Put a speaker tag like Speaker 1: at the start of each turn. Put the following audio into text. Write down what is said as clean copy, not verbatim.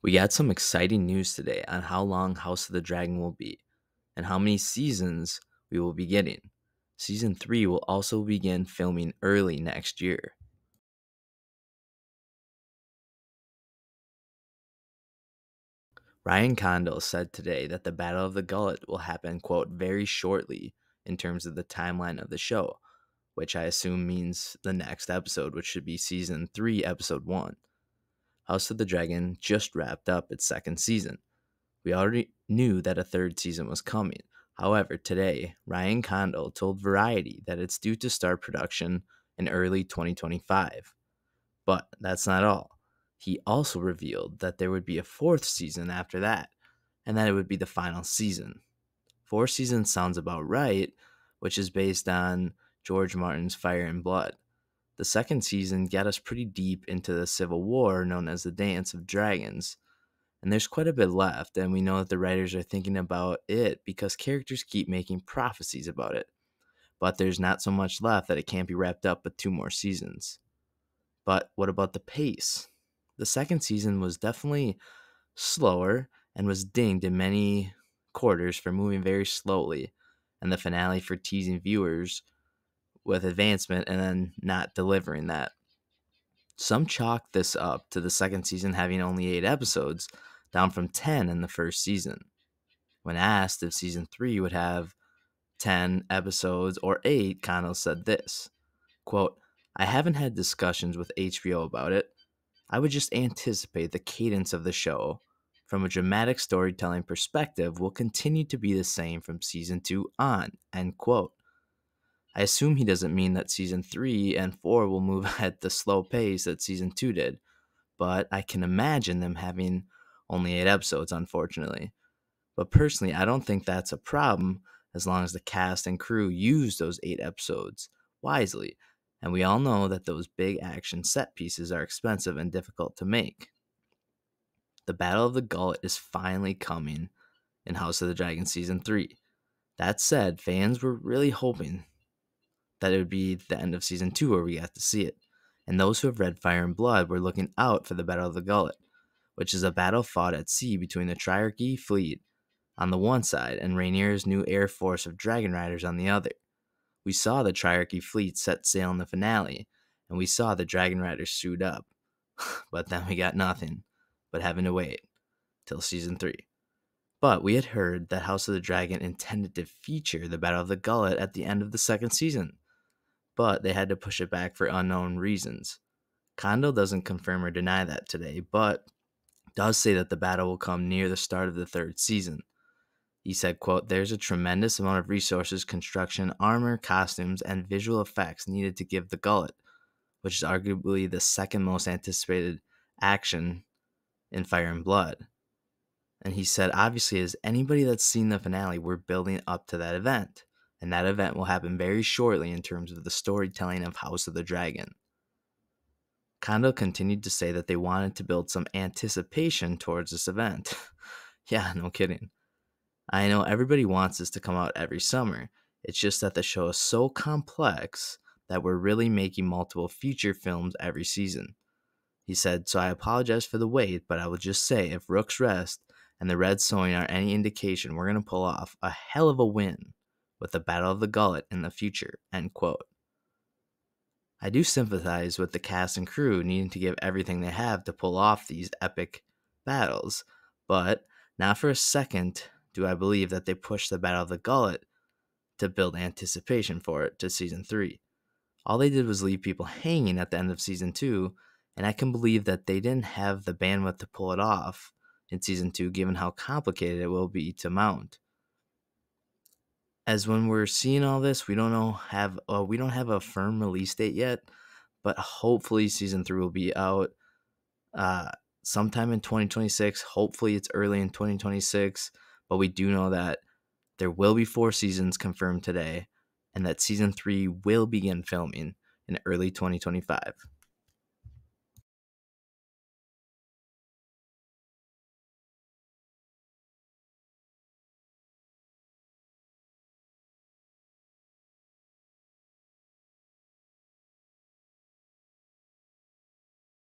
Speaker 1: We got some exciting news today on how long House of the Dragon will be and how many seasons we will be getting. Season 3 will also begin filming early next year. Ryan Condal said today that the Battle of the Gullet will happen, quote, very shortly in terms of the timeline of the show, which I assume means the next episode, which should be Season 3, Episode 1. House of the Dragon just wrapped up its second season. We already knew that a third season was coming. However, today, Ryan Condal told Variety that it's due to start production in early 2025. But that's not all. He also revealed that there would be a fourth season after that, and that it would be the final season. 4 seasons sounds about right, which is based on George Martin's Fire and Blood. The second season got us pretty deep into the Civil War known as the Dance of Dragons, and there's quite a bit left, and we know that the writers are thinking about it because characters keep making prophecies about it. But there's not so much left that it can't be wrapped up with 2 more seasons. But what about the pace? The second season was definitely slower and was dinged in many quarters for moving very slowly, and the finale for teasing viewers with advancement and then not delivering that. Some chalk this up to the second season having only 8 episodes, down from 10 in the first season. When asked if season 3 would have 10 episodes or 8, Connell said this, quote, I haven't had discussions with HBO about it. I would just anticipate the cadence of the show from a dramatic storytelling perspective will continue to be the same from season 2 on, end quote. I assume he doesn't mean that season 3 and 4 will move at the slow pace that season 2 did, but I can imagine them having only 8 episodes, unfortunately. But personally, I don't think that's a problem as long as the cast and crew use those 8 episodes wisely. And we all know that those big action set pieces are expensive and difficult to make. The Battle of the Gullet is finally coming in House of the Dragon Season 3. That said, fans were really hoping that it would be the end of Season 2 where we got to see it. And those who have read Fire and Blood were looking out for the Battle of the Gullet, which is a battle fought at sea between the Triarchy fleet on the one side and Rhaenyra's new air force of dragon riders on the other. We saw the Triarchy fleet set sail in the finale, and we saw the dragon riders suit up. But then we got nothing but having to wait till season 3. But we had heard that House of the Dragon intended to feature the Battle of the Gullet at the end of the second season, but they had to push it back for unknown reasons. Condal doesn't confirm or deny that today, but does say that the battle will come near the start of the third season. He said, quote, there's a tremendous amount of resources, construction, armor, costumes, and visual effects needed to give the Gullet, which is arguably the second most anticipated action in Fire and Blood. And he said, obviously, as anybody that's seen the finale, we're building up to that event. And that event will happen very shortly in terms of the storytelling of House of the Dragon. Condal continued to say that they wanted to build some anticipation towards this event. Yeah, no kidding. I know everybody wants this to come out every summer. It's just that the show is so complex that we're really making multiple feature films every season. He said, so I apologize for the wait, but I will just say if Rook's Rest and the Red Sowing are any indication, we're going to pull off a hell of a win with the Battle of the Gullet in the future, end quote. I do sympathize with the cast and crew needing to give everything they have to pull off these epic battles, but not for a second do I believe that they pushed the Battle of the Gullet to build anticipation for it to season 3. All they did was leave people hanging at the end of season 2, and I can believe that they didn't have the bandwidth to pull it off in season 2 given how complicated it will be to mount. As when we're seeing all this, we don't have a firm release date yet, but hopefully season 3 will be out sometime in 2026. Hopefully it's early in 2026, but we do know that there will be 4 seasons confirmed today, and that season 3 will begin filming in early 2025.